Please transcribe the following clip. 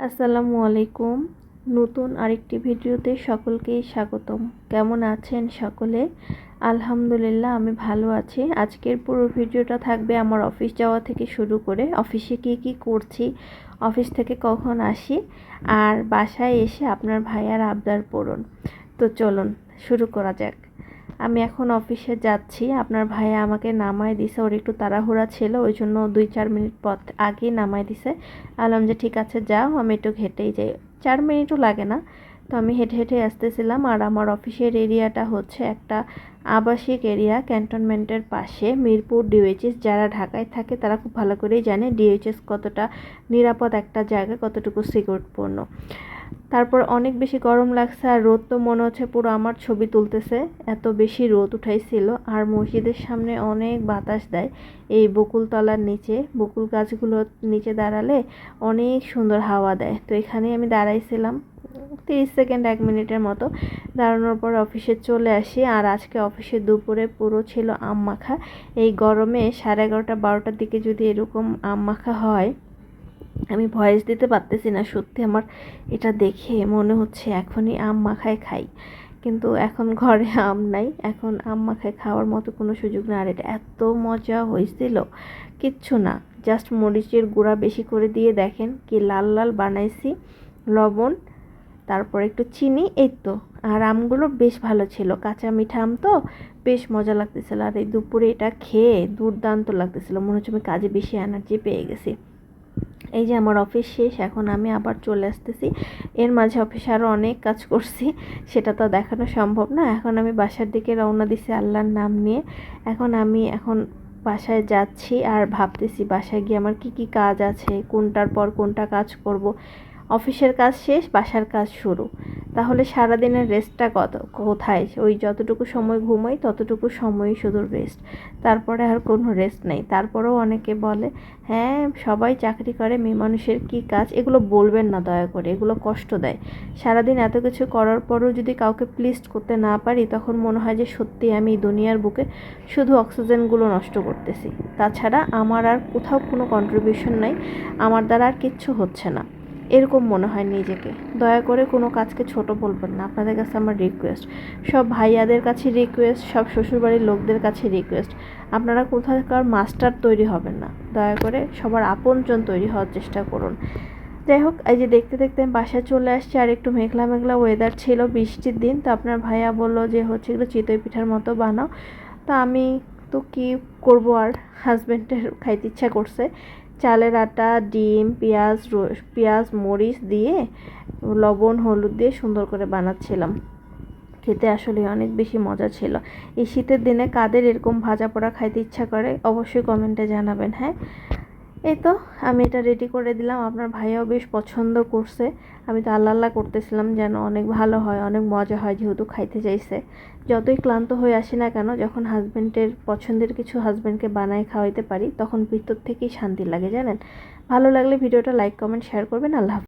আসসালামু আলাইকুম। নতুন আরেকটি ভিডিওতে সকলকেই স্বাগতম। কেমন আছেন সকলে? আলহামদুলিল্লাহ আমি ভালো আছি। আজকের পুরো ভিডিওটা থাকবে আমার অফিস যাওয়া থেকে শুরু করে অফিসে কি করছি, অফিস থেকে কখন আসি, আর বাসায় এসে আপনার ভাইয়ার আবদার পূরণ। তো চলুন শুরু করা যাক। আমি এখন অফিসে যাচ্ছি। আপনার ভাইয়া আমাকে নামায় দিছে, ওর একটু তাড়াহুড়া ছিল, ওই জন্য 2-4 মিনিট পথ আগেই নামায় দিছে। বললাম যে ঠিক আছে যাও, আমি একটু হেঁটেই যাই, 4 মিনিটও লাগে না। তো আমি হেঁটে হেঁটে আসতেছিলাম। আর আমার অফিসের এরিয়াটা হচ্ছে একটা আবাসিক এরিয়া, ক্যান্টনমেন্টের পাশে, মিরপুর ডিওএইচএস। যারা ঢাকায় থাকে তারা খুব ভালো করেই জানে ডিওএইচএস কতটা নিরাপদ একটা জায়গা, কতটুকু সিকিউরপূর্ণ। তারপর অনেক বেশি গরম লাগছে, আর রোদ তো মনে হচ্ছে পুরো আমার ছবি তুলতেছে, এত বেশি রোদ উঠাইছিল। আর মসজিদের সামনে অনেক বাতাস দেয়, এই বকুলতলার নিচে, বকুল গাছগুলোর নিচে দাঁড়ালে অনেক সুন্দর হাওয়া দেয়। তো এখানে আমি দাঁড়াইছিলাম 30 সেকেন্ড 1 মিনিটের মতো। দাঁড়ানোর পর অফিসে চলে আসি। আর আজকে অফিসে দুপুরে পুরো ছিল আম মাখা। এই গরমে 11:30-12টার দিকে যদি এরকম আম মাখা হয়, আমি ভয়েস দিতে পারতেছি না। সত্যি আমার এটা দেখে মনে হচ্ছে এখনই আম মাখায় খাই, কিন্তু এখন ঘরে আম নাই, এখন আম মাখায় খাওয়ার মতো কোনো সুযোগ না। আর এটা এত মজা হয়েছিল, কিচ্ছু না, জাস্ট মরিচের গুঁড়া বেশি করে দিয়ে দেখেন কি লাল লাল বানাইছি, লবণ, তারপর একটু চিনি, এই তো। আর আমগুলো বেশ ভালো ছিল, কাঁচা মিঠা আম তো বেশ মজা লাগতেছিল। আর এই দুপুরে এটা খেয়ে দুর্দান্ত লাগতেছিল, মনে হচ্ছে আমি কাজে বেশি এনার্জি পেয়ে গেছি। এই যে আমার অফিস শেষ, এখন আমি আবার চলে আসতেছি। এর মাঝে অফিসে আরও অনেক কাজ করছি, সেটা তো দেখানো সম্ভব না। এখন আমি বাসার দিকে রওনা দিছি আল্লাহর নাম নিয়ে। এখন বাসায় যাচ্ছি, আর ভাবতেছি বাসায় গিয়ে আমার কি কাজ আছে, কোনটার পর কোনটা কাজ করব। অফিসের কাজ শেষ, বাসার কাজ শুরু। তাহলে সারাদিনের রেস্টটা কোথায়? ওই যতটুকু সময় ঘুমাই ততটুকু সময়ই শুধু রেস্ট, তারপরে আর কোনো রেস্ট নেই। তারপরেও অনেকে বলে হ্যাঁ সবাই চাকরি করে, মেয়ে মানুষের কী কাজ, এগুলো বলবেন না দয়া করে, এগুলো কষ্ট দেয়। সারাদিন এত কিছু করার পরও যদি কাউকে প্লিজ করতে না পারি, তখন মনে হয় যে সত্যি আমি দুনিয়ার বুকে শুধু অক্সিজেনগুলো নষ্ট করতেছি, তাছাড়া আমার আর কোথাও কোনো কন্ট্রিবিউশন নাই, আমার দ্বারা আর কিচ্ছু হচ্ছে না, এরকম মনে হয় নিজেকে। দয়া করে কোনো কাজকে ছোট বলবেন না, আপনাদের কাছে আমার রিকোয়েস্ট, সব ভাইয়াদের কাছে রিকোয়েস্ট, সব শ্বশুরবাড়ির লোকদের কাছে রিকোয়েস্ট, আপনারা কোথাকার মাস্টার তৈরি হবেন না, দয়া করে সবার আপনজন তৈরি হওয়ার চেষ্টা করুন। যাই হোক, এই যে দেখতে দেখতে আমি বাসায় চলে আসছি। আর একটু মেঘলা মেঘলা ওয়েদার ছিল, বৃষ্টির দিন। তো আপনার ভাইয়া বললো যে হচ্ছে এগুলো চিতই পিঠার মতো বানাও। তো আমি তো কী করবো, আর হাজব্যান্ডের খাইতে ইচ্ছা করছে, চালের আটা, ডিম, পেঁয়াজ মরিচ দিয়ে, লবণ হলুদ দিয়ে সুন্দর করে বানাচ্ছিলাম। খেতে আসলে অনেক বেশি মজা ছিল। এই শীতের দিনে কাদের এরকম ভাজা পোড়া খাইতে ইচ্ছা করে অবশ্যই কমেন্টে জানাবেন। হ্যাঁ, এই তো আমি এটা রেডি করে দিলাম। আপনার ভাইয়াও বেশ পছন্দ করছে। আমি তো আল্লাহ করতেছিলাম যেন অনেক ভালো হয়, অনেক মজা হয়, যেহেতু খাইতে চাইছে। যতই ক্লান্ত হয়ে আসি না কেন, যখন হাজব্যান্ডের পছন্দের কিছু হাজব্যান্ডকে বানায় খাওয়াইতে পারি, তখন ভিতর থেকেই শান্তি লাগে জানেন। ভালো লাগলে ভিডিওটা লাইক কমেন্ট শেয়ার করবেন। আল্লাহ হাফেজ।